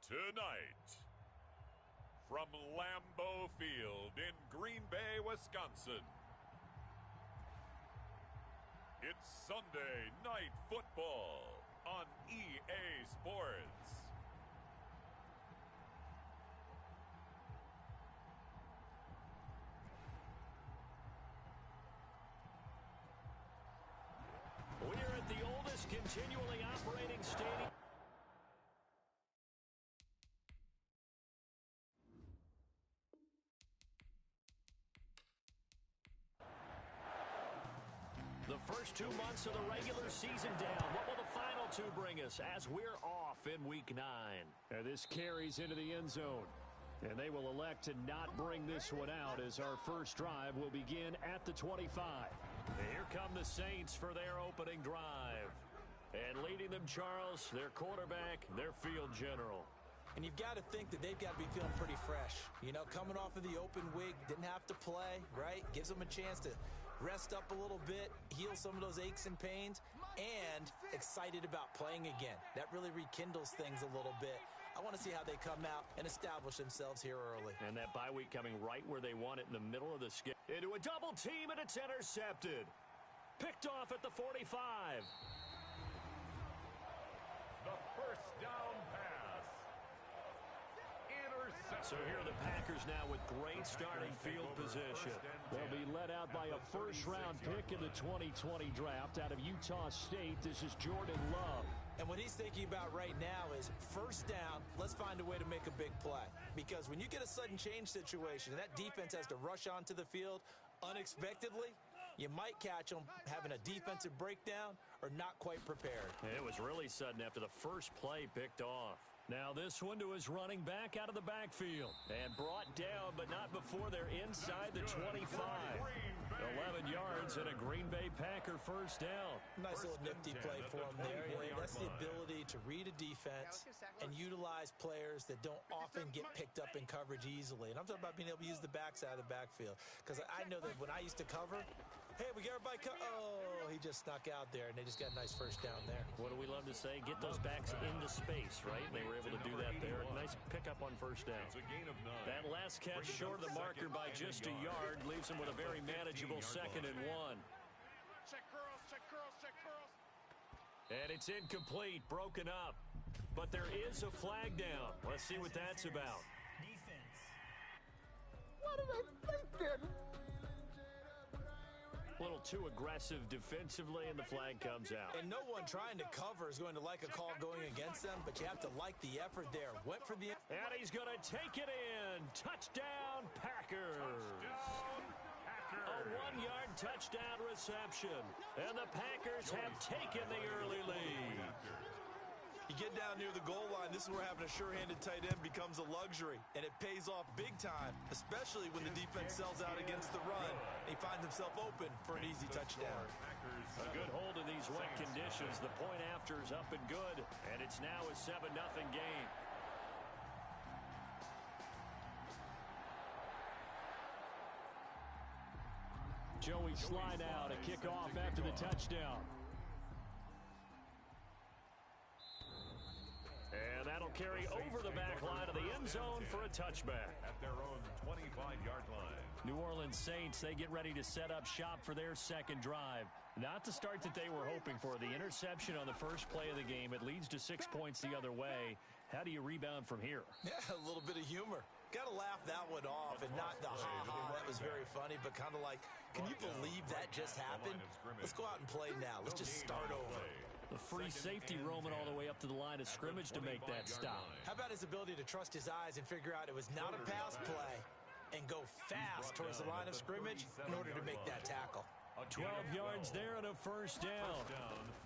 Tonight, from Lambeau Field in Green Bay, Wisconsin, it's Sunday Night Football on EA Sports. We're at the oldest continually operating stadium. The first 2 months of the regular season down. What will the final two bring us as we're off in Week 9? And this carries into the end zone. And they will elect to not bring this one out as our first drive will begin at the 25. Here come the Saints for their opening drive. And leading them, Charles, their quarterback, their field general. And you've got to think that they've got to be feeling pretty fresh. You know, coming off of the open week, didn't have to play, right? Gives them a chance to rest up a little bit, heal some of those aches and pains, and excited about playing again. That really rekindles things a little bit. I want to see how they come out and establish themselves here early. And that bye week coming right where they want it in the middle of the schedule. Into a double team, and it's intercepted. Picked off at the 45. The first down pass. Intercepted. So here are the Packers now with great starting field position. They'll be led out by a first-round pick in the 2020 draft out of Utah State. This is Jordan Love. And what he's thinking about right now is first down, let's find a way to make a big play. Because when you get a sudden change situation and that defense has to rush onto the field unexpectedly, you might catch them having a defensive breakdown or not quite prepared. It was really sudden after the first play picked off. Now this one to his running back out of the backfield. And brought down, but not before they're inside the 25. 11 yards and a Green Bay Packer first down. Nice little nifty play for him there. That's the ability to read a defense and utilize players that don't often get picked up in coverage easily. And I'm talking about being able to use the backside of the backfield. Because I know that when I used to cover, hey, we got everybody oh, he just snuck out there, and they just got a nice first down there. What do we love to say? Get those backs into space, right? They were able to do that there. Nice pickup on first down. That last catch short of the marker by just a yard leaves him with a very manageable 2nd and 1. Check curls, check curls, check curls. And it's incomplete, broken up. But there is a flag down. Let's see what that's about. Defense. What are they thinking? A little too aggressive defensively, and the flag comes out. And no one trying to cover is going to like a call going against them, but you have to like the effort there. Went for the... And he's going to take it in. Touchdown, Packers. A 1-yard touchdown reception. And the Packers have taken the early lead. You get down near the goal line, this is where having a sure-handed tight end becomes a luxury, and it pays off big time, especially when the defense sells out against the run. He finds himself open for an easy touchdown. A good hold in these wet conditions. The point after is up and good, and it's now a 7-0 game. Joey slide out, a kickoff after the touchdown. And that'll carry over the back line of the end zone for a touchback. At their own 25-yard line. New Orleans Saints, they get ready to set up shop for their second drive. Not the start that they were hoping for. The interception on the first play of the game, it leads to 6 points the other way. How do you rebound from here? Yeah, a little bit of humor. Got to laugh that one off and not the ha-ha. That was very funny, but kind of like, can you believe that just happened? Let's go out and play now. Let's just start over. The free safety roaming all the way up to the line of scrimmage to make that stop. How about his ability to trust his eyes and figure out it was not a pass play and go fast towards the line of scrimmage in order to make that tackle? 12 yards there and a first down.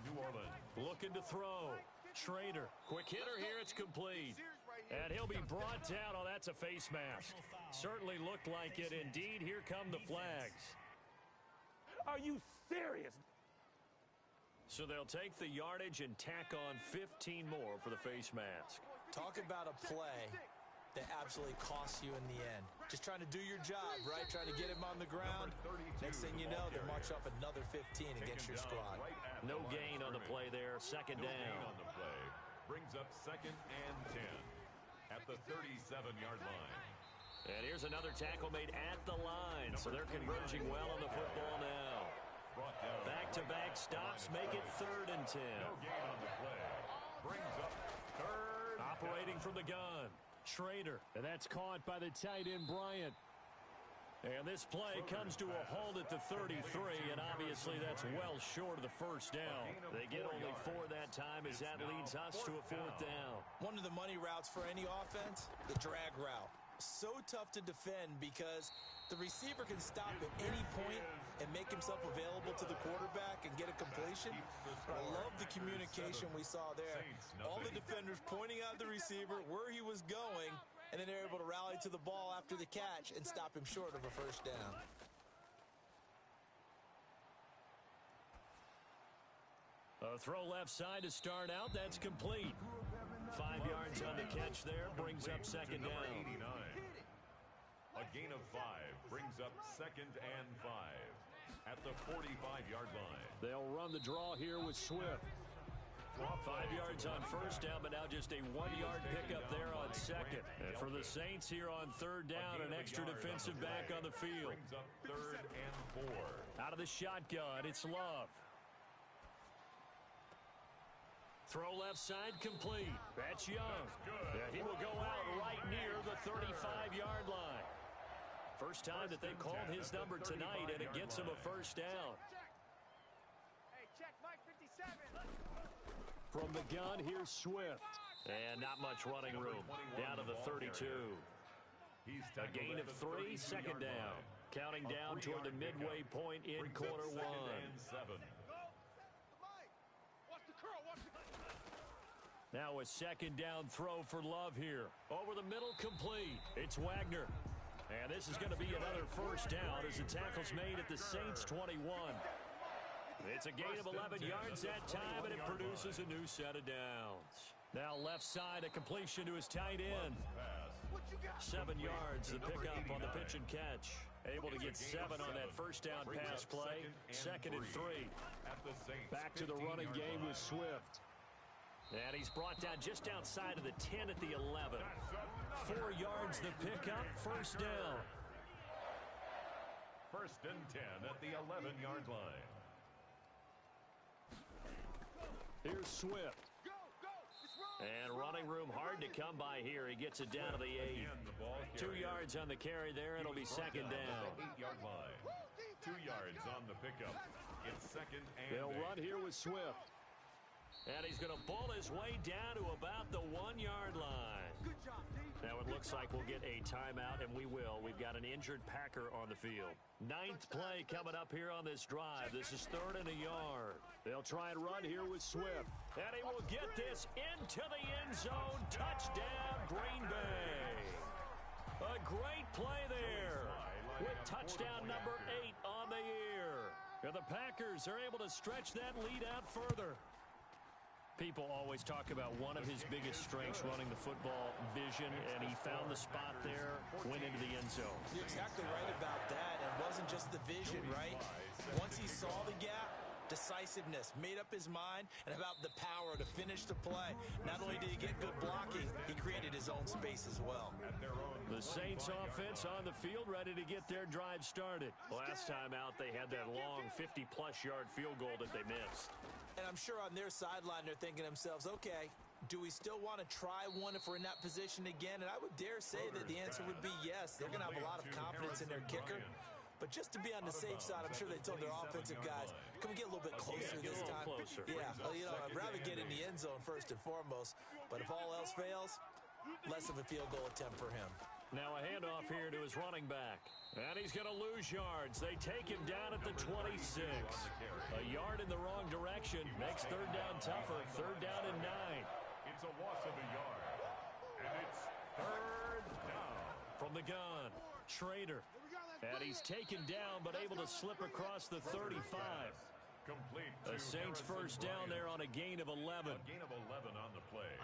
New Orleans. Looking to throw. Schrader. Quick hitter here. It's complete. And he'll be brought down. Oh, that's a face mask. Certainly looked like it. Indeed, here come the flags. Are you serious? So they'll take the yardage and tack on 15 more for the face mask. Talk about a play that absolutely costs you in the end. Just trying to do your job, right? Trying to get him on the ground. Next thing you know, they'll march off another 15 against your squad. No gain on the play there. Second down. On the play. Brings up 2nd and 10. at the 37-yard line. And here's another tackle made at the line. So they're converging well on the football now. Back-to-back stops make it 3rd and 10. No gain on the play. Brings up 3rd. Operating from the gun, Schrader. And that's caught by the tight end, Bryant. And this play comes to a halt at the 33, and obviously that's well short of the first down. They get only 4 that time as that leads us to a 4th down. One of the money routes for any offense, the drag route. So tough to defend because the receiver can stop at any point and make himself available to the quarterback and get a completion. But I love the communication we saw there. All the defenders pointing out the receiver, where he was going, and then they're able to rally to the ball after the catch and stop him short of a first down. A throw left side to start out. That's complete. 5 yards on the catch there. Brings up 2nd down. 89. A gain of 5 brings up 2nd and 5 at the 45-yard line. They'll run the draw here with Swift. 5 yards on first down, but now just a 1-yard pickup there on 2nd. And for the Saints here on 3rd down, an extra defensive back on the field. Brings up 3rd and 4. Out of the shotgun, it's Love. Throw left side complete. That's Young. Yeah, he will go out right near the 35-yard line. First time that they've called his number tonight, and it gets him a first down. Hey, check Mike 57. From the gun, here's Swift. And not much running room. Down to the 32. A gain of 3, 2nd down. Counting down toward the midway point in quarter 1. Now a 2nd down throw for Love here. Over the middle, complete. It's Wagner. And this is going to be another first down as the tackle's made at the Saints 21. It's a gain of 11 yards that time, and it produces a new set of downs. Now left side, a completion to his tight end. 7 yards, the pickup on the pitch and catch. Able to get 7 on that first down pass play. 2nd and 3. Back to the running game with Swift. And he's brought down just outside of the 10 at the 11. 4 yards the pickup, first down. 1st and 10 at the 11-yard line. Here's Swift. And running room hard to come by here. He gets it down to the 8. 2 yards on the carry there. It'll be 2nd down. 8-yard line. 2 yards on the pickup. It's 2nd and They'll 8. run here with Swift. And he's going to bull his way down to about the 1-yard line. Good job, D. Now it looks like we'll get a timeout, and we will. We've got an injured Packer on the field. 9th play coming up here on this drive. This is 3rd and a yard. They'll try and run here with Swift. And he will get this into the end zone. Touchdown, Green Bay. A great play there with touchdown number 8 on the year. And the Packers are able to stretch that lead out further. People always talk about one of his biggest strengths, running the football, vision, and he found the spot there, went into the end zone. You're exactly right about that. It wasn't just the vision, right? Once he saw the gap, decisiveness, made up his mind, and about the power to finish the play. Not only did he get good blocking, he created his own space as well. The Saints offense on the field ready to get their drive started. Last time out, they had that long 50-plus yard field goal that they missed. And I'm sure on their sideline they're thinking to themselves, okay, do we still want to try one if we're in that position again? And I would dare say that the answer would be yes. They're going to have a lot of confidence in their kicker. But just to be on the safe side, I'm sure they told their offensive guys, can we get a little bit closer this time? Yeah, well, you know, I'd rather get in the end zone first and foremost. But if all else fails, less of a field goal attempt for him. Now a handoff here to his running back. And he's going to lose yards. They take him down at the 26. A yard in the wrong direction makes 3rd down tougher. 3rd down and 9. It's a loss of a yard. And it's 3rd down. From the gun, Schrader. And he's taken down but able to slip across the 35. Complete. The Saints first down there on a gain of 11. A gain of 11 on the play.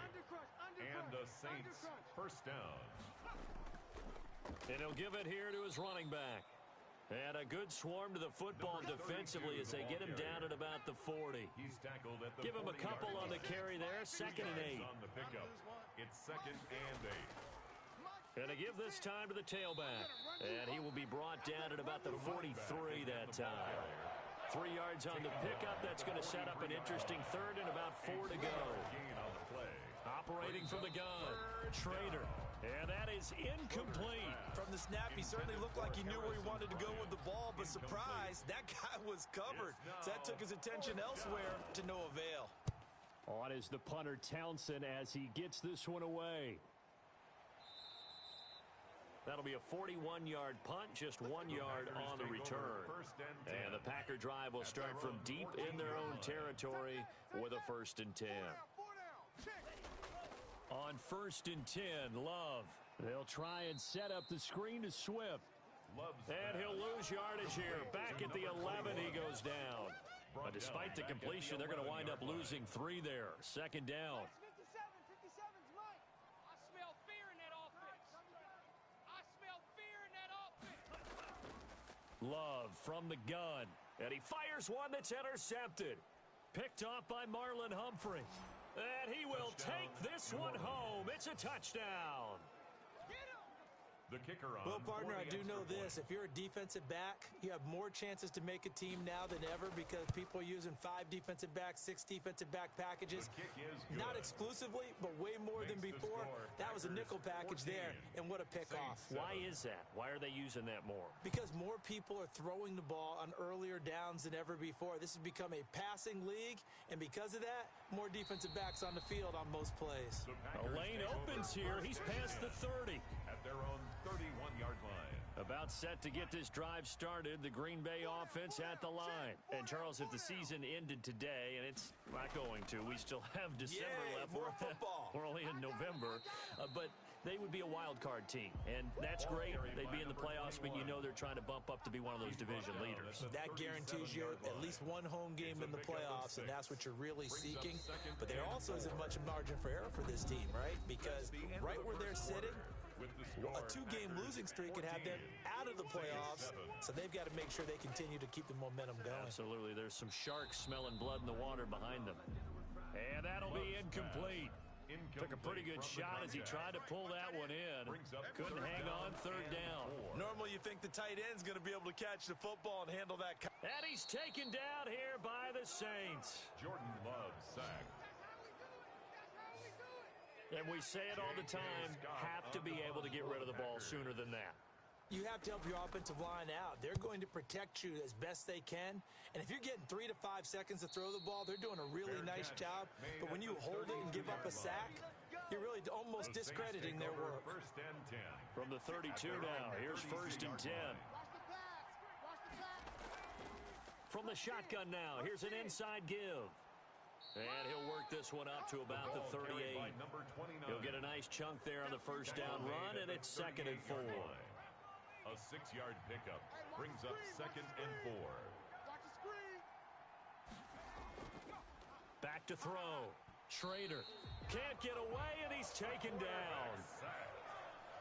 And the Saints first down. And he'll give it here to his running back. And a good swarm to the football defensively as they get him down at about the 40. He's tackled at the Give him a couple on the carry there. 2nd and 8. On the pickup. It's 2nd and 8. And to give this time to the tailback. And he will be brought down at about the 43 that time. 3 yards on the pickup. That's going to set up an interesting 3rd and about 4 to go. Operating from the gun, Trader. And that is incomplete. From the snap, he certainly looked like he knew where he wanted to go with the ball, but surprise, that guy was covered. So that took his attention elsewhere to no avail. On is the punter, Townsend, as he gets this one away. That'll be a 41-yard punt, just 1 yard on the return. And the Packer drive will start from deep in their own territory with a 1st and 10. On 1st and 10, Love. They'll try and set up the screen to Swift. And he'll lose yardage here. Back at the 11, he goes down. But despite the completion, they're going to wind up losing 3 there. 2nd down. 57's Mike. I smell fear in that offense. I smell fear in that offense. Love from the gun. And he fires one that's intercepted. Picked off by Marlon Humphrey. And he will take this one home. It's a touchdown. The kicker on. Well, partner, I do know this. If you're a defensive back, you have more chances to make a team now than ever because people are using 5 defensive backs, 6 defensive back packages. Not exclusively, but way more than before. That was a nickel package there, and what a pick-off. Why is that? Why are they using that more? Because more people are throwing the ball on earlier downs than ever before. This has become a passing league, and because of that, more defensive backs on the field on most plays. A lane opens here. He's past the 30. At their own 31-yard line. About set to get this drive started, the Green Bay offense at the line. And, Charles, if the season ended today, and it's not going to, we still have December left. More football. We're only in November. But they would be a wild card team, and that's great. They'd be in the playoffs, but you know they're trying to bump up to be one of those division leaders. That guarantees you at least one home game in the playoffs, and that's what you're really seeking. But there also isn't much margin for error for this team, right? Because right where they're sitting, a 2-game losing streak could have them out of the playoffs, so they've got to make sure they continue to keep the momentum going. Absolutely. There's some sharks smelling blood in the water behind them. And that'll be incomplete. Took a pretty good shot as he tried to pull that one in. Couldn't hang on 3rd down. Normally you think the tight end's going to be able to catch the football and handle that. And he's taken down here by the Saints. Jordan Love sacked. And we say it all the time, have to be able to get rid of the ball sooner than that. You have to help your offensive line out. They're going to protect you as best they can. And if you're getting 3 to 5 seconds to throw the ball, they're doing a really nice job. But when you hold it and give up a sack, you're really almost discrediting their work. 1st and 10. From the 32 now, here's 1st and 10. From the shotgun now, here's an inside give. And he'll work this one up to about the 38. He'll get a nice chunk there on the 1st down run, and it's 2nd and 4. A 6-yard pickup brings up 2nd and 4. Back to throw. Trader can't get away, and he's taken down.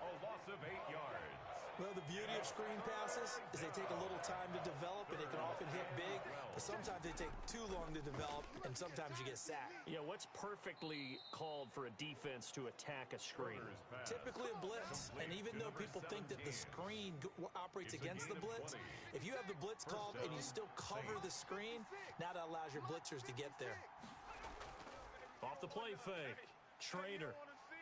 A loss of 8 yards. Well, the beauty of screen passes is they take a little time to develop, and they can often hit big, but sometimes they take too long to develop, and sometimes you get sacked. Yeah, what's perfectly called for a defense to attack a screen? Typically a blitz, and even though people think that the screen operates against the blitz, if you have the blitz called and you still cover the screen, now that allows your blitzers to get there. Off the play fake. Trader.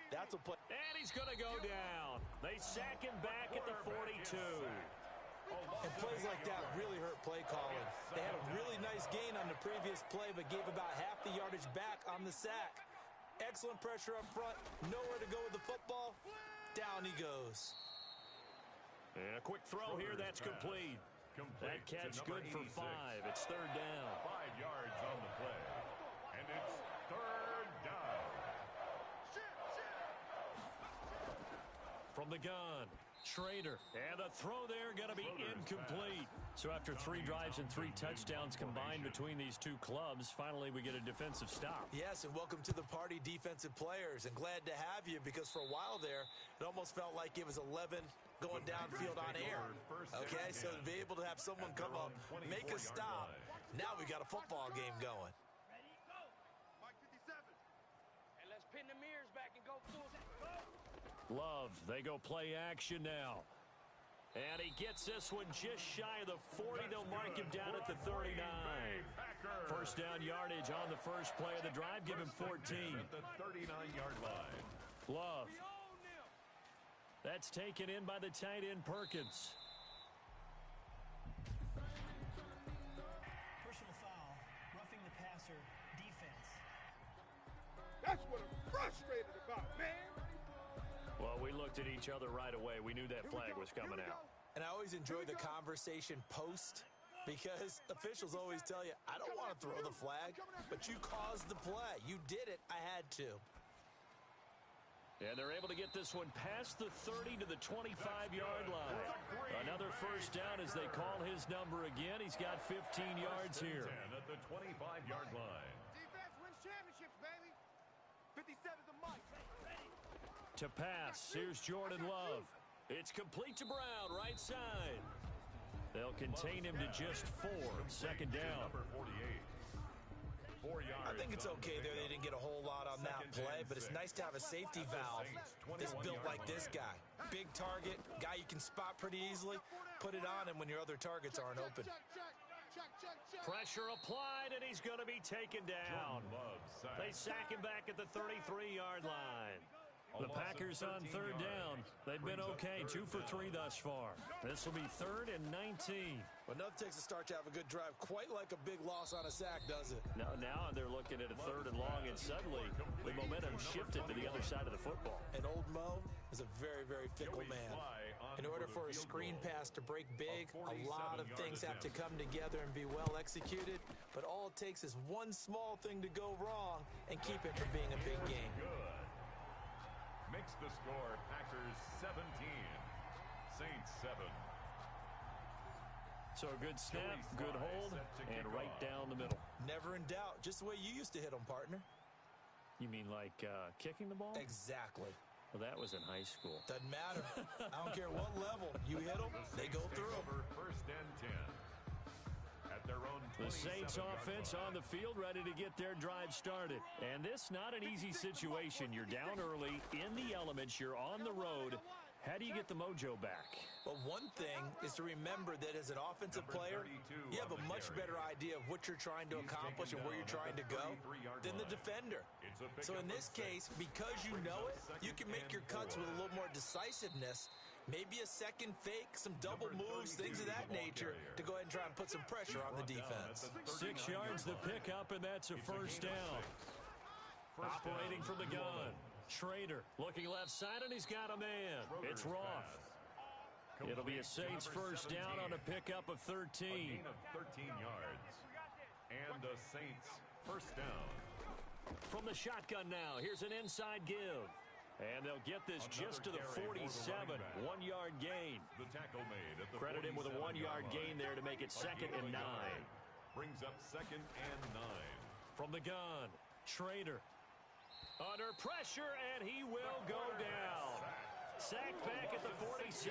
That's a play. And he's going to go down. They sack him back at the 42. And plays like that really hurt play calling. They had a really nice gain on the previous play, but gave about half the yardage back on the sack. Excellent pressure up front. Nowhere to go with the football. Down he goes. And a quick throw here. That's complete. That catch good for 5. It's 3rd down. 5 yards on the play. And it's 3rd down. From the gun, Trader. And the throw there going to be incomplete. So after 3 drives and 3 touchdowns combined between these two clubs, finally we get a defensive stop. Yes, and welcome to the party, defensive players. And glad to have you because for a while there, it almost felt like it was 11 going downfield on air. Okay, so to be able to have someone come up, make a stop, now we got a football game going. And let's pin the mirrors back and go full. Love, they go play action now. And he gets this one just shy of the 40. They'll mark him down at the 39. First down yardage on the first play of the drive. Give him 14. At the 39-yard line. Love. That's taken in by the tight end Perkins. Personal foul, roughing the passer, defense. That's what I'm frustrated about, man. Well, we looked at each other right away. We knew that flag was coming out. And I always enjoy the conversation post because officials always tell you, I don't want to throw the flag, but you caused the play. You did it. I had to. And they're able to get this one past the 30 to the 25-yard line. Another first down as they call his number again. He's got 15 yards here. 10 at the 25-yard line. Defense wins championships, baby. 57's the mic. To pass, here's Jordan Love. It's complete to Brown, right side. They'll contain him to just 4. Second down. Number 48. 4 yards. I think it's okay there. They didn't get a whole lot on that play, but it's nice to have a safety valve that's built like this guy. Big target, guy you can spot pretty easily. Put it on him when your other targets aren't open. Pressure applied, and he's going to be taken down. They sack him back at the 33-yard line. The Packers on third down. They've been okay, 2 for 3 thus far. This will be 3rd and 19. Well, enough takes a start to have a good drive, quite like a big loss on a sack, does it? Now they're looking at a 3rd and long, and suddenly the momentum shifted to the other side of the football. And old Mo is a very, very fickle man. In order for a screen pass to break big, a lot of things have to come together and be well executed, but all it takes is one small thing to go wrong and keep it from being a big game. Makes the score Packers 17, Saints 7. So a good snap, good hold, and right down the middle. Never in doubt. Just the way you used to hit them, partner. You mean like kicking the ball? Exactly. Well, that was in high school. Doesn't matter. I don't care what level. You hit them, they go through. First and 10. At their own the Saints offense on the field ready to get their drive started. And this not an easy situation. You're down early, in the elements, you're on the road. How do you get the mojo back? Well, one thing is to remember that as an offensive player, you have a much better idea of what you're trying to accomplish and where you're trying to go than the defender. So in this case, because you know it, you can make your cuts with a little more decisiveness. Maybe a second fake, some double moves, things of that nature to go ahead and try and put some pressure on the defense. 6 yards the pickup, and that's a first down. Operating from the gun. Schrader looking left side, and he's got a man. It's Roth. It'll be a Saints first down on a pickup of 13. A gain of 13 yards. And a Saints first down. From the shotgun now, here's an inside give. And they'll get this just to the 47, 1-yard gain. The tackle made at the Credit him with a 1-yard gain there to make it 2nd and 9. Brings up 2nd and 9. From the gun, Schrader. Under pressure, and he will go down. Sacked back at the 46.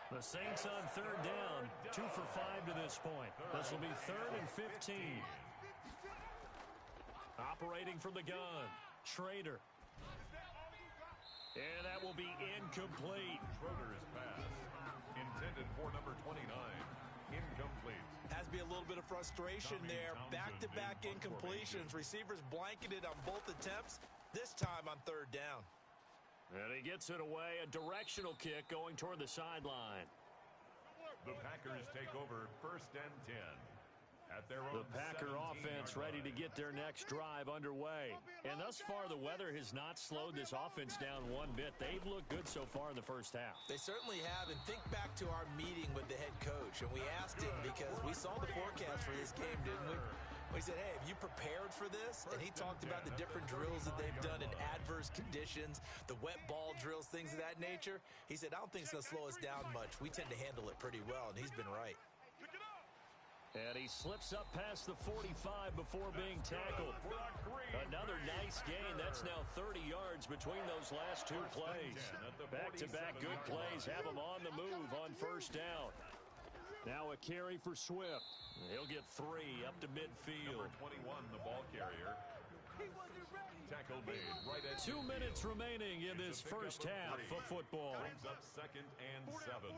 The Saints on third down, 2 for 5 to this point. This will be 3rd and 15. Operating from the gun, Schrader. And that will be incomplete. Schroeder's pass, intended for number 29, incomplete. Has to be a little bit of frustration there. Back-to-back incompletions. Receivers blanketed on both attempts, this time on third down. And he gets it away. A directional kick going toward the sideline. The Packers take over 1st and 10. At their own the Packer offense ready to get their next drive underway. And thus far, the weather has not slowed this offense down one bit. They've looked good so far in the first half. They certainly have. And think back to our meeting with the head coach. And we asked him because we saw the forecast for this game, didn't we? We said, hey, have you prepared for this? And he talked about the different drills that they've done in adverse conditions, the wet ball drills, things of that nature. He said, I don't think it's going to slow us down much. We tend to handle it pretty well, and he's been right. And he slips up past the 45 before being tackled. Another nice gain. That's now 30 yards between those last two plays. Back-to-back good plays have him on the move on first down. Now a carry for Swift. He'll get 3 up to midfield. Number 21, the ball carrier. Tackle made right at 2 minutes remaining in this first half of football. Brings up 2nd and 7.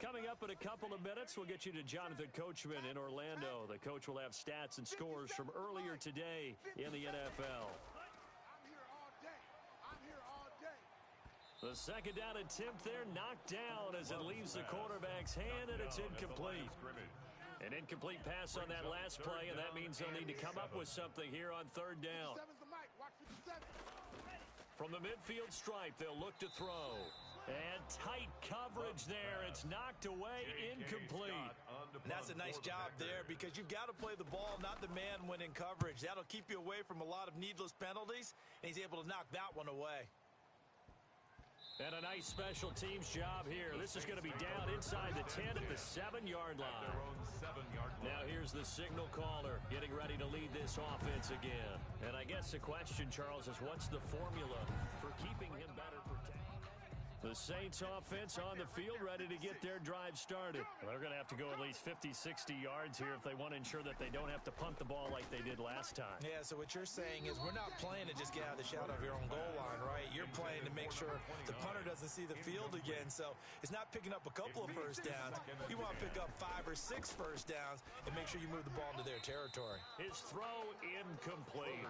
Coming up in a couple of minutes, we'll get you to Jonathan Coachman in Orlando. The coach will have stats and scores from earlier today in the NFL. The second down attempt there knocked down as it leaves the quarterback's hand, and it's incomplete. An incomplete pass on that last play, and that means they'll need to come up with something here on third down. From the midfield stripe, they'll look to throw. And tight coverage there. It's knocked away, incomplete. And that's a nice job there because you've got to play the ball, not the man when in coverage. That'll keep you away from a lot of needless penalties, and he's able to knock that one away. And a nice special teams job here. This is going to be down inside the 10 at the 7-yard line. Now here's the signal caller getting ready to lead this offense again. And I guess the question, Charles, is what's the formula for keeping him better protected? The Saints offense on the field ready to get their drive started. They're going to have to go at least 50, 60 yards here if they want to ensure that they don't have to punt the ball like they did last time. Yeah, so what you're saying is we're not playing to just get out of the shadow of your own goal line, right? You're playing to make sure the punter doesn't see the field again. So it's not picking up a couple of first downs. You want to pick up 5 or 6 first downs and make sure you move the ball into their territory. His throw incomplete.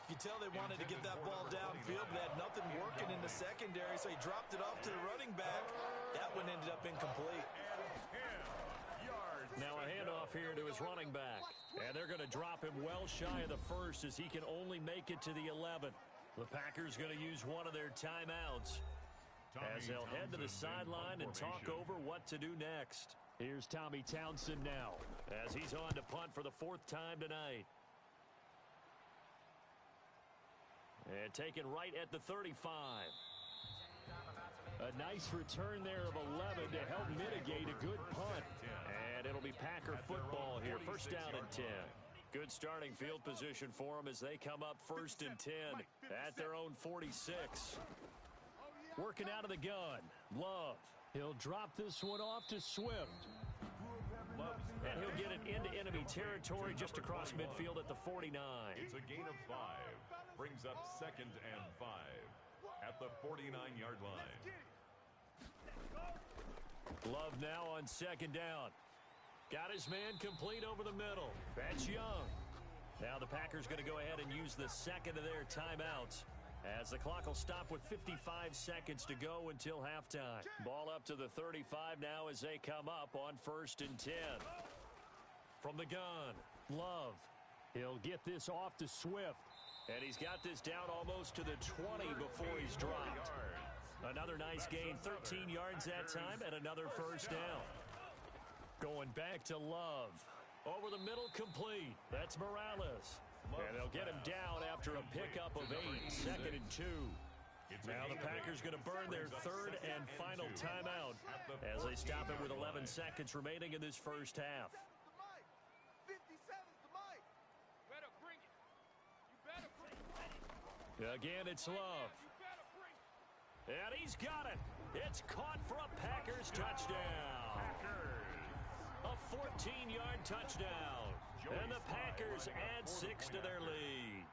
You can tell they wanted to get that ball downfield, but had nothing working in the secondary, so he dropped it off to the running back. That one ended up incomplete. Now a handoff here to his running back. And they're going to drop him well shy of the first as he can only make it to the 11. The Packers going to use one of their timeouts as they'll head to the sideline and talk over what to do next. Here's Tommy Townsend now as he's on to punt for the 4th time tonight. And taken right at the 35. A nice return there of 11 to help mitigate a good punt. And it'll be Packer football here. First down and 10. Good starting field position for them as they come up 1st and 10 at their own 46. Working out of the gun. Love. He'll drop this one off to Swift. And he'll get it into enemy territory just across midfield at the 49. It's a gain of 5. Brings up 2nd and 5 at the 49-yard line. Love now on 2nd down. Got his man complete over the middle. That's Young. Now the Packers going to go ahead and use the 2nd of their timeouts as the clock will stop with 55 seconds to go until halftime. Ball up to the 35 now as they come up on 1st and 10. From the gun, Love. He'll get this off to Swift. And he's got this down almost to the 20 before he's dropped. Another nice gain, 13 yards that time, and another first down. Going back to Love. Over the middle, complete. That's Morales. And they'll get him down after a pickup of 8, 2nd and 2. Now the Packers going to burn their 3rd and final timeout as they stop it with 11 seconds remaining in this first half. Again, it's Love. And he's got it. It's caught for a Packers touchdown. A 14-yard touchdown. And the Packers add 6 to their lead.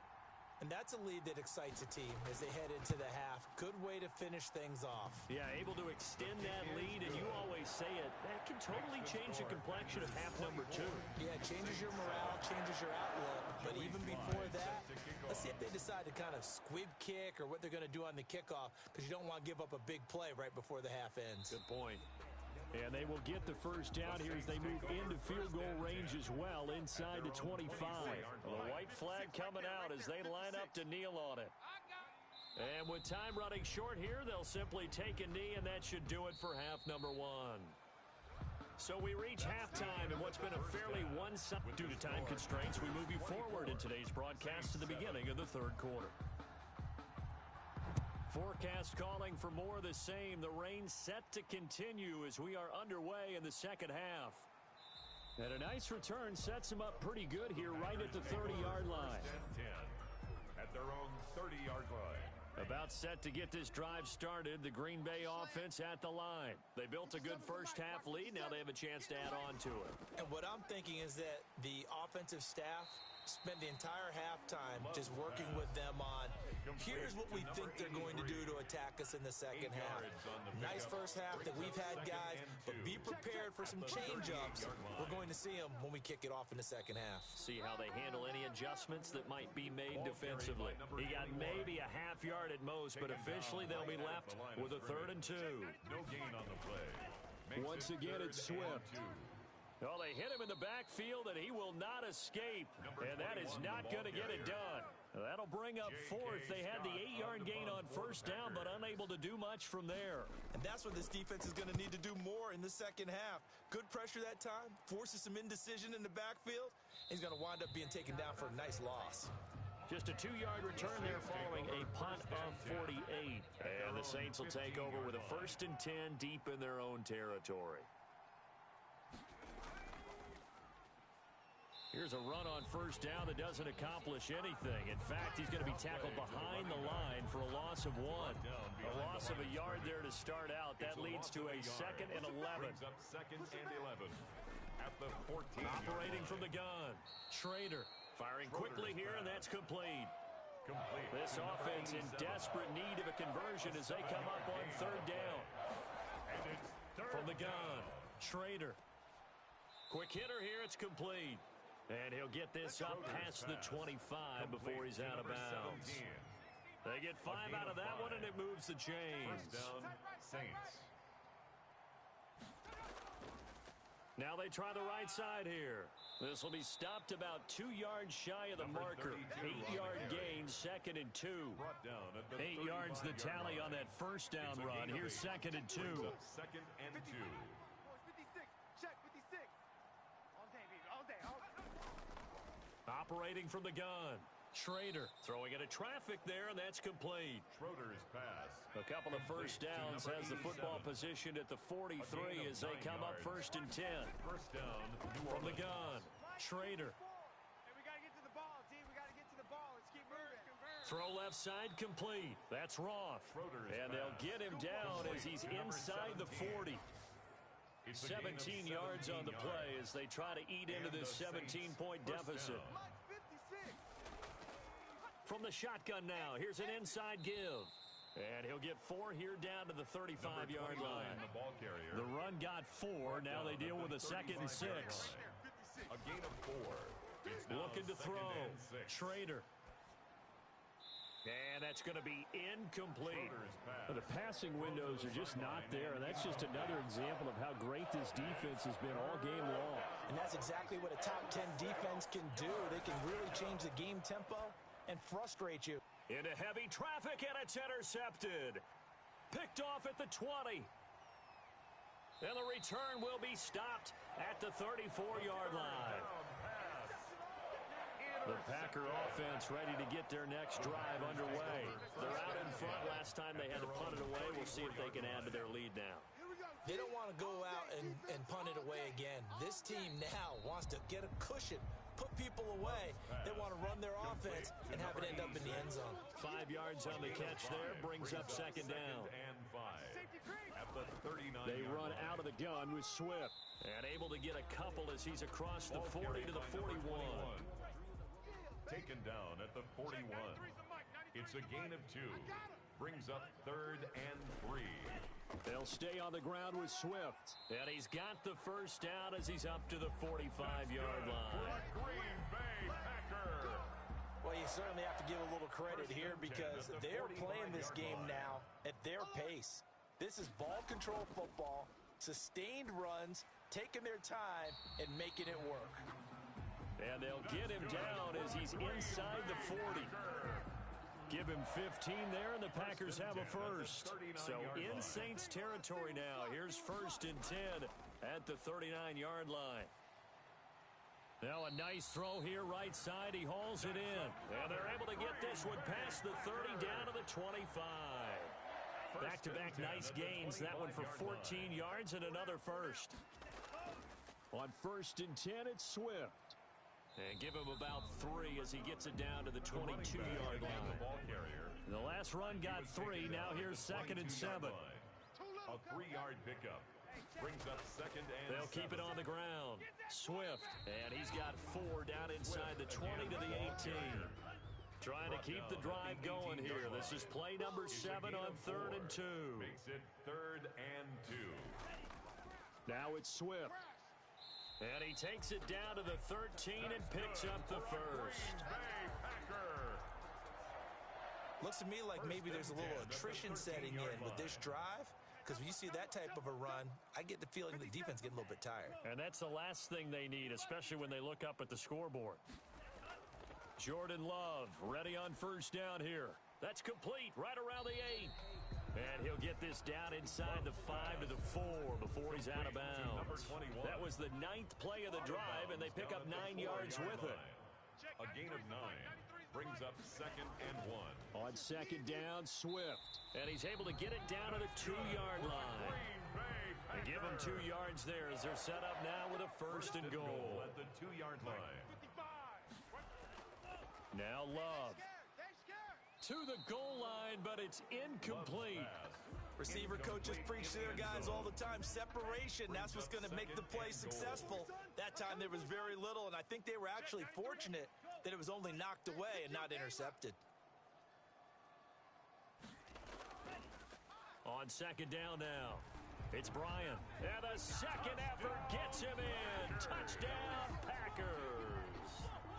And that's a lead that excites a team as they head into the half. Good way to finish things off. Yeah, able to extend that lead, and you always say it, that can totally change the complexion of half number 2. Yeah, it changes your morale, changes your outlook. But even before that, let's see if they decide to kind of squib kick or what they're going to do on the kickoff, because you don't want to give up a big play right before the half ends. Good point. And they will get the first down here as they move into field goal range as well inside the 25. The white flag coming out as they line up to kneel on it. And with time running short here, they'll simply take a knee, and that should do it for half number 1. So we reach halftime in what's been a fairly one-sided. Due to time constraints, we move you forward in today's broadcast to the beginning of the 3rd quarter. Forecast calling for more of the same. The rain set to continue as we are underway in the second half. And a nice return sets him up pretty good here right at the 30-yard line. First and 10 at their own 30-yard line. About set to get this drive started, the Green Bay offense at the line. They built a good first-half lead. Now they have a chance to add on to it. And what I'm thinking is that the offensive staff spend the entire halftime just working with them on, here's what we think they're going to do to attack us in the second half. Nice first half that we've had, guys, but be prepared for some change-ups. We're going to see them when we kick it off in the second half. See how they handle any adjustments that might be made defensively. He got maybe a half yard at most, but officially they'll be left with a 3rd and 2. No gain on the play. Once again, it's Swift. Well, they hit him in the backfield, and he will not escape. And that is not going to get it done. That'll bring up 4th. They had the 8-yard gain on first down, but unable to do much from there. And that's what this defense is going to need to do more in the second half. Good pressure that time, forces some indecision in the backfield. He's going to wind up being taken down for a nice loss. Just a 2-yard return there following a punt of 48. And the Saints will take over with a 1st and 10 deep in their own territory. Here's a run on first down that doesn't accomplish anything. In fact, he's going to be tackled behind the line for a loss of 1. A loss of a yard there to start out. That leads to a 2nd and 11. Brings up 2nd and 11 at the 14. Operating from the gun. Schrader firing quickly here, and that's complete. This offense in desperate need of a conversion as they come up on 3rd down. From the gun, Schrader. Quick hitter here, it's complete. And he'll get this up past the 25 before he's out of bounds. They get 5 out of that one, and it moves the chains. First down, Saints. Now they try the right side here. This will be stopped about 2 yards shy of the marker. 8-yard gain, 2nd and 2. 8 yards the tally on that first down run. Here's 2nd and 2. 2nd and 2. Operating from the gun. Schrader throwing into traffic there, and that's complete. Schroeder's pass. A couple of first downs has the football positioned at the 43 as they come up 1st and 10. First down, from the gun. Schrader. Hey, we got to get to the ball, D. We got to get to the ball. Let's keep moving. Throw left side complete. That's Roth. And they'll get him down as he's inside the 40. 17 yards on the play as they try to eat into this 17-point deficit. From the shotgun now, here's an inside give. And he'll get 4 here down to the 35-yard line. The run got 4. Now they deal with a 2nd and 6. A gain of 4. Looking to throw. Schrader. And that's going to be incomplete. The passing windows are just not there. That's just another example of how great this defense has been all game long. And that's exactly what a top 10 defense can do. They can really change the game tempo and frustrate you. Into heavy traffic, and it's intercepted. Picked off at the 20. And the return will be stopped at the 34-yard line. The Packer offense ready to get their next drive underway. They're out in front. Last time they had to punt it away. We'll see if they can add to their lead now. They don't want to go out and punt it away again. This team now wants to get a cushion, put people away. They want to run their offense and have it end up in the end zone. 5 yards on the catch there. Brings up 2nd down. And 5 at the 39. They run out of the gun with Swift. And able to get a couple as he's across the 40 to the 41. Taken down at the 41. It's a gain of 2. Brings up 3rd and 3. They'll stay on the ground with Swift. And he's got the first down as he's up to the 45-yard line. Green Bay Packer. Well, you certainly have to give a little credit here because they're playing this game now at their pace. This is ball control football, sustained runs, taking their time, and making it work. And they'll get him down as he's inside the 40. Give him 15 there, and the Packers have a first. So in Saints territory now. Here's 1st and 10 at the 39-yard line. Now a nice throw here right side. He hauls it in. And they're able to get this one past the 30 down to the 25. Back-to-back nice gains. That one for 14 yards and another first. On 1st and 10, it's Swift. And give him about 3 as he gets it down to the 22-yard line. The last run got 3. Now here's 2nd and 7. A 3-yard pickup. Brings up 2nd and They'll 7. keep it on the ground. Swift, and he's got 4 down inside the 20 to the 18. Trying to keep the drive going here. This is play number 7 on 3rd and 2. Makes it 3rd and 2. Now it's Swift. And he takes it down to the 13 and picks up the first. Looks to me like maybe there's a little attrition setting in with this drive. Because when you see that type of a run, I get the feeling the defense getting a little bit tired. And that's the last thing they need, especially when they look up at the scoreboard. Jordan Love ready on 1st down here. That's complete right around the 8. And he'll get this down inside the 5 to the 4 before he's out of bounds. That was the 9th play of the drive, and they pick up 9 yards with it. A gain of 9 brings up 2nd and 1. On 2nd down, Swift. And he's able to get it down to the 2-yard line. They give him 2 yards there as they're set up now with a 1st and goal. At the 2-yard line. Now Love. To the goal line, but it's incomplete. Receiver coaches preach to their guys all the time. Separation, that's what's going to make the play successful. That time there was very little, and I think they were actually fortunate that it was only knocked away and not intercepted. On 2nd down now, it's Bryant. And the second effort gets him in. Touchdown, Packers.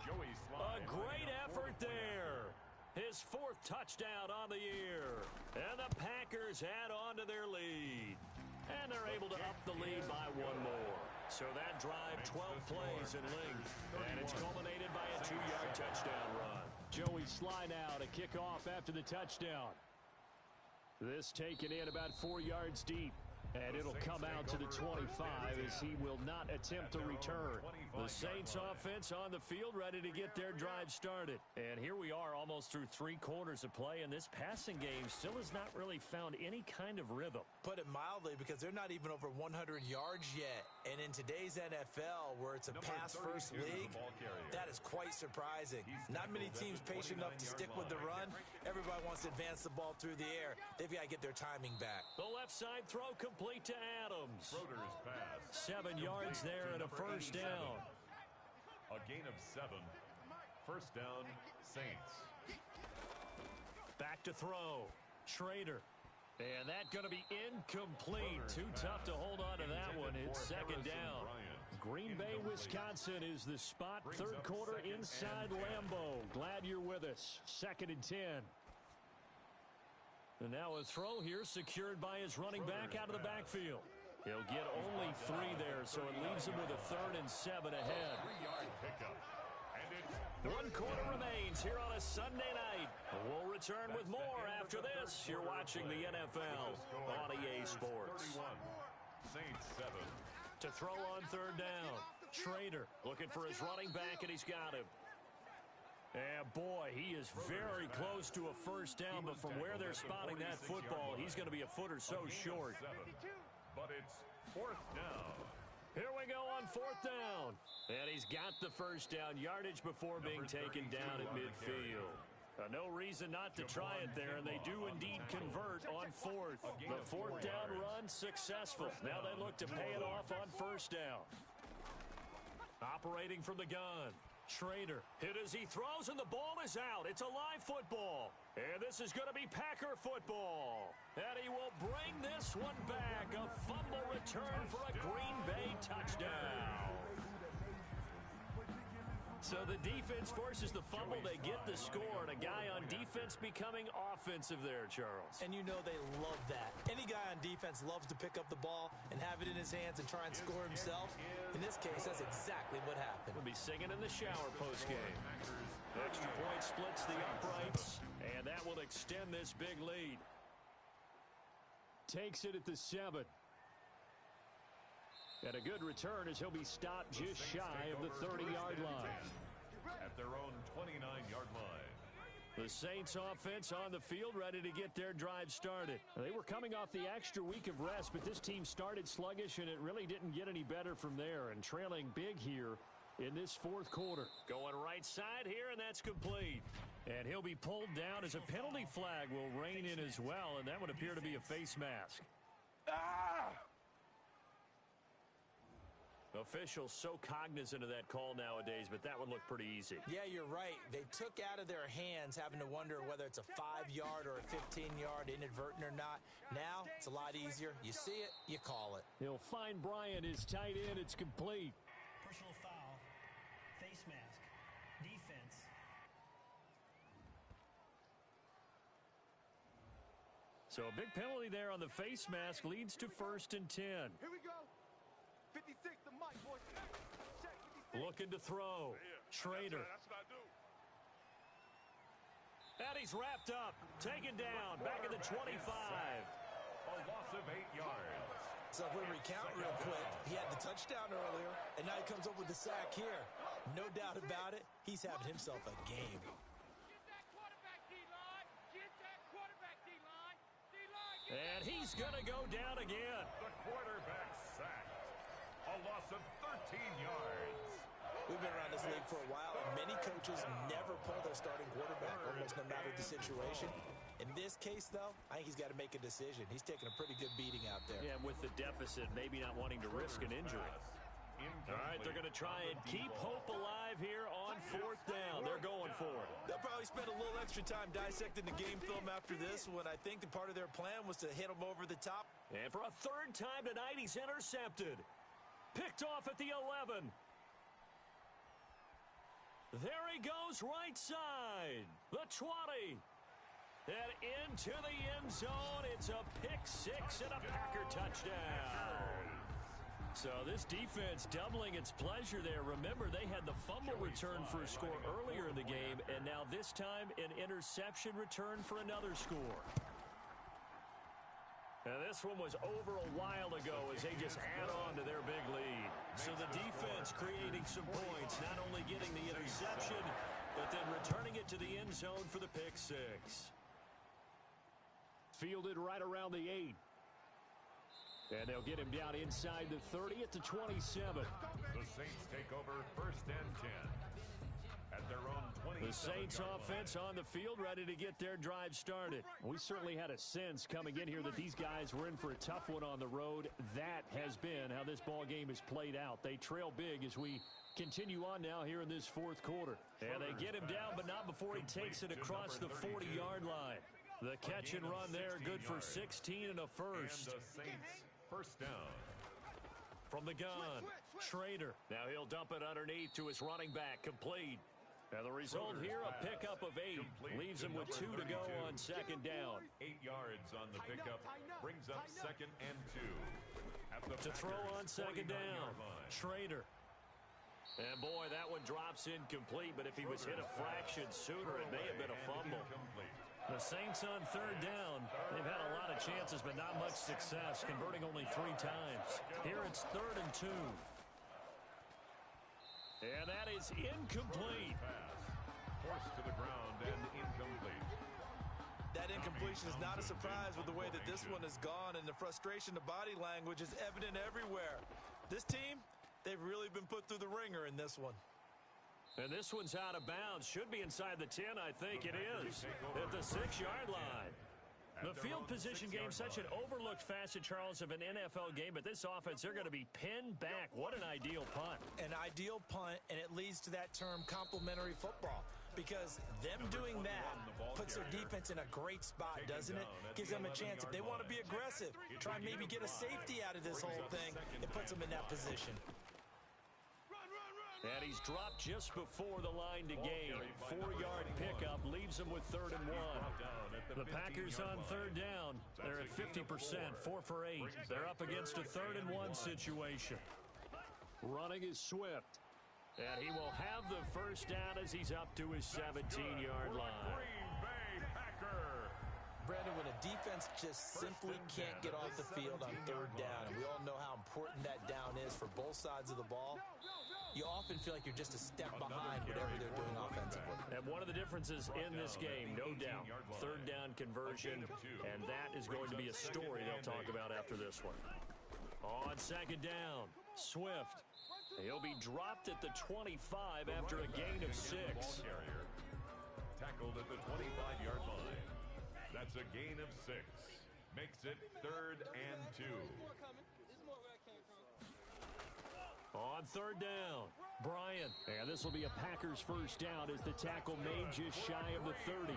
A great effort there. His 4th touchdown on the year. And the Packers add on to their lead. And they're able to up the lead by 1 more. So that drive, 12 plays in length. And it's culminated by a 2-yard touchdown run. Joey slide out, a kickoff after the touchdown. This taken in about 4 yards deep. And it'll come out to the 25 as he will not attempt to return. The Saints offense on the field ready to get their drive started. And here we are almost through 3 quarters of play, and this passing game still has not really found any kind of rhythm. Put it mildly, because they're not even over 100 yards yet. And in today's NFL, where it's a pass-first league, that is quite surprising. Not many teams patient enough to stick with the run. Everybody wants to advance the ball through the air. They've got to get their timing back. The left side throw complete to Adams. 7 yards there and a 1st down. A gain of 7. 1st down, Saints. Back to throw. Schrader. And that's going to be incomplete. Too tough to hold on to that one. It's 2nd down. Green Bay, Wisconsin is the spot. 3rd quarter inside Lambeau. Glad you're with us. 2nd and 10. And now a throw here secured by his running back out of the backfield. He'll get only 3 there, so it leaves him with a 3rd and 7 ahead. 1 quarter remains here on a Sunday night. We'll return with more after this. You're watching the NFL on EA Sports. Saints 7. To throw on 3rd down. Schrader looking for his running back, and he's got him. And boy, he is very close to a 1st down, but from where they're spotting that football, he's going to be a foot or so short. But it's 4th down. Here we go on 4th down. And he's got the 1st down yardage before being taken down at midfield. No reason not to try it there, and they do indeed convert on 4th. The 4th down run successful. Now they look to pay it off on 1st down. Operating from the gun. Schrader hit as he throws, and the ball is out. It's a live football. And this is going to be Packer football. And he will bring this one back. A fumble return for a Green Bay touchdown. So the defense forces the fumble. They get the score, and a guy on defense becoming offensive there, Charles. And you know they love that. Any guy on defense loves to pick up the ball and have it in his hands and try and score himself. In this case, that's exactly what happened. We'll be singing in the shower postgame. Extra point splits the uprights, and that will extend this big lead. Takes it at the 7. And a good return as he'll be stopped just shy of the 30-yard line. At their own 29-yard line. The Saints offense on the field ready to get their drive started. They were coming off the extra week of rest, but this team started sluggish, and it really didn't get any better from there, and trailing big here in this fourth quarter. Going right side here, and that's complete. And he'll be pulled down as a penalty flag will rein in as well, and that would appear to be a face mask. Officials so cognizant of that call nowadays, but that would look pretty easy. Yeah, you're right. They took out of their hands having to wonder whether it's a 5-yard or a 15-yard, inadvertent or not. Now, it's a lot easier. You see it, you call it. He'll find Bryant, his tight end. It's complete. Personal foul. Face mask. Defense. So a big penalty there on the face mask leads to 1st and 10. Here we go. 56, the mic, boys. Check, 56. Looking to throw. Schrader. That's what I do. And he's wrapped up. Taken down. Back at the 25. A loss of 8 yards. So if we recount real quick, he had the touchdown earlier, and now he comes up with the sack here. No doubt about it, he's having himself a game. Get that quarterback, D-line. Get that quarterback, D-line. D-line. And he's going to go down again. The quarterback sacked. A loss of 13 yards. We've been around this league for a while, and many coaches never pull their starting quarterback, almost no matter the situation. In this case, though, I think he's got to make a decision. He's taking a pretty good beating out there. Yeah, with the deficit, maybe not wanting to risk an injury. All right, they're going to try and keep hope alive here on 4th down. They're going for it. They'll probably spend a little extra time dissecting the game film after this one. I think the part of their plan was to hit him over the top. And for a 3rd time tonight, he's intercepted. Picked off at the 11. There he goes right side. The 20. And into the end zone. It's a pick 6 and a Packer touchdown. So this defense doubling its pleasure there. Remember, they had the fumble return for a score earlier in the game, and now this time an interception return for another score. And this one was over a while ago as they just add on to their big lead. So the defense creating some points, not only getting the interception, but then returning it to the end zone for the pick 6. Fielded right around the 8. And they'll get him down inside the 30 at the 27. The Saints take over 1st and 10. At their own 27. The Saints offense on the field ready to get their drive started. We certainly had a sense coming in here that these guys were in for a tough one on the road. That has been how this ball game has played out. They trail big as we continue on now here in this 4th quarter. And they get him down, but not before he takes it across the 40-yard line. The catch and run there, good for 16 and a first. And the Saints 1st down. From the gun, Schrader. Now he'll dump it underneath to his running back, complete. And the result here, a pickup of 8. Leaves him with 2 to go on 2nd down. 8 yards on the pickup. Brings up 2nd and 2. At the To throw on 2nd down, line. Schrader. And boy, that one drops incomplete, but if he was hit a fraction sooner, it may have been a fumble. Incomplete. The Saints on 3rd down. They've had a lot of chances, but not much success, converting only 3 times. Here it's 3rd and 2. And that is incomplete. Forced to the ground and incomplete. That incompletion is not a surprise with the way that this one has gone, and the frustration, the body language is evident everywhere. This team, they've really been put through the ringer in this one. And this one's out of bounds. Should be inside the 10, I think it is. At the 6-yard line. The field position game, such an overlooked facet, Charles, of an NFL game. But this offense, they're going to be pinned back. What an ideal punt. An ideal punt, and it leads to that term complementary football. Because them doing that puts their defense in a great spot, doesn't it? Gives them a chance. If they want to be aggressive, try and maybe get a safety out of this whole thing, it puts them in that position. And he's dropped just before the line to gain. 4-yard pickup leaves him with 3rd and 1. The Packers on 3rd down. They're at 50%, 4 for 8. They're up against a 3rd and 1 situation. Running is Swift. And he will have the first down as he's up to his 17-yard line. Green Bay Packer. Brandon, Brandon, when a defense just simply can't get off the field on third down, and we all know how important that down is for both sides of the ball, you often feel like you're just a step behind whatever they're doing offensively. And one of the differences in this game, no doubt, third down conversion, and that is going to be a story they'll talk about after this one. On second down, Swift. He'll be dropped at the 25 after a gain of 6. Tackled at the 25-yard line. That's a gain of 6. Makes it 3rd and 2. On third down, Bryant. And this will be a Packers first down as the tackle made just shy of the 30.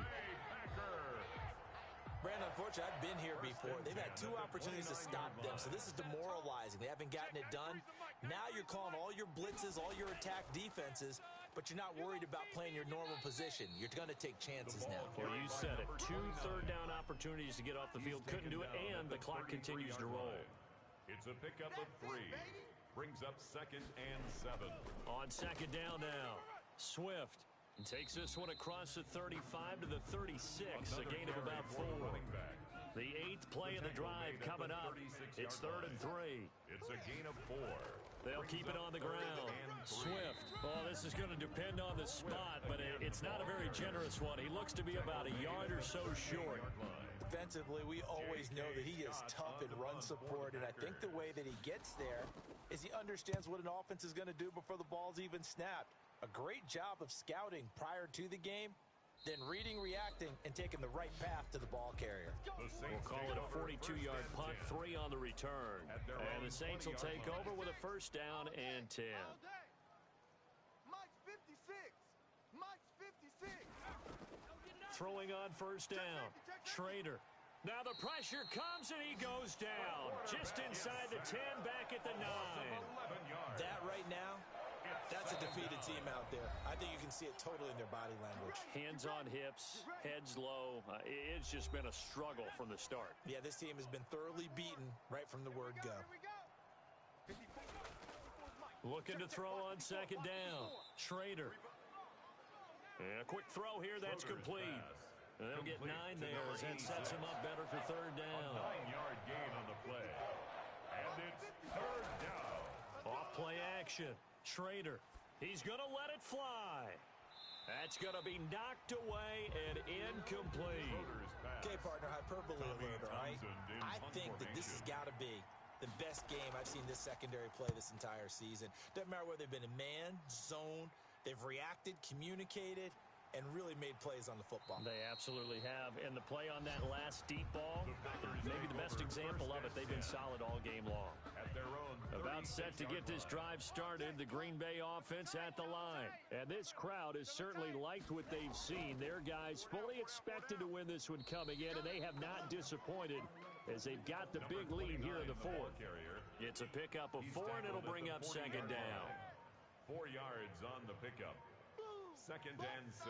Brandon, unfortunately, I've been here before. They've had 2 opportunities to stop them, so this is demoralizing. They haven't gotten it done. Now you're calling all your blitzes, all your attack defenses, but you're not worried about playing your normal position. You're going to take chances now. Well, you said it. 2 third down opportunities to get off the field. Couldn't do it, and the clock continues to roll. It's a pickup of 3. Brings up 2nd and 7. On second down now, Swift. And takes this one across the 35 to the 36, a gain of about 4. The 8th play of the drive coming up. It's 3rd and 3. It's a gain of 4. They'll keep it on the ground. Swift. Oh, this is going to depend on the spot, but it's not a very generous one. He looks to be about a yard or so short. Defensively, we always know that he is tough in run support, and I think the way that he gets there is he understands what an offense is going to do before the ball's even snapped. A great job of scouting prior to the game, then reading, reacting, and taking the right path to the ball carrier. We'll call it a 42-yard punt, 3 on the return. And the Saints will take over with a first down and 10. Mike's 56. Mike's 56. Throwing on first down, Schrader. Now the pressure comes and he goes down. Just inside the 10, back at the 9. That right now, that's a defeated team out there. I think you can see it totally in their body language. Hands on hips, heads low. It's just been a struggle from the start. Yeah, this team has been thoroughly beaten right from the word go. Looking to throw on second down. Schrader. And a quick throw here, that's complete. They'll get 9 there as that sets him up better for third down. A 9-yard gain on the play. And it's 3rd down. Off play action. Schrader. He's going to let it fly. That's going to be knocked away and incomplete. Okay, partner, hyperbole alert, all right? I think that this has got to be the best game I've seen this secondary play this entire season. Doesn't matter whether they've been in man, zone, they've reacted, communicated, and really made plays on the football. They absolutely have. And the play on that last deep ball, maybe the best example of it, they've been solid all game long. About set to get this drive started, the Green Bay offense at the line. And this crowd has certainly liked what they've seen. Their guys fully expected to win this one coming in, and they have not disappointed as they've got the big lead here in the 4th. It's a pickup of 4, and it'll bring up second down. 4 yards on the pickup. 2nd and 6.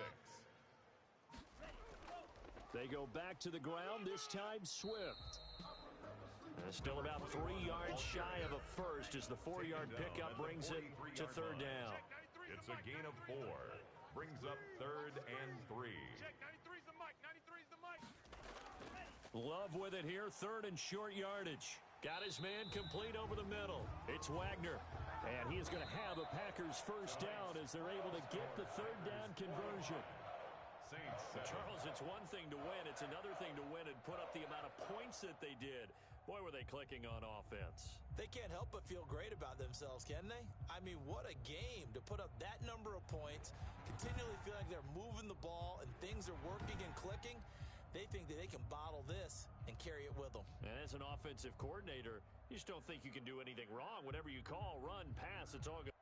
They go back to the ground, this time Swift. Still about 3 yards shy of a first as the 4-yard pickup brings it to third down. It's a gain of 4. Brings up 3rd and 3. Love with it here, 3rd and short yardage. Got his man complete over the middle. It's Wagner. And he is going to have a Packers first down as they're able to get the third down conversion. Charles, it's one thing to win. It's another thing to win and put up the amount of points that they did. Boy, were they clicking on offense. They can't help but feel great about themselves, can they? I mean, what a game to put up that number of points, continually feeling like they're moving the ball and things are working and clicking. They think that they can bottle this and carry it with them. And as an offensive coordinator, you just don't think you can do anything wrong. Whatever you call, run, pass, it's all good.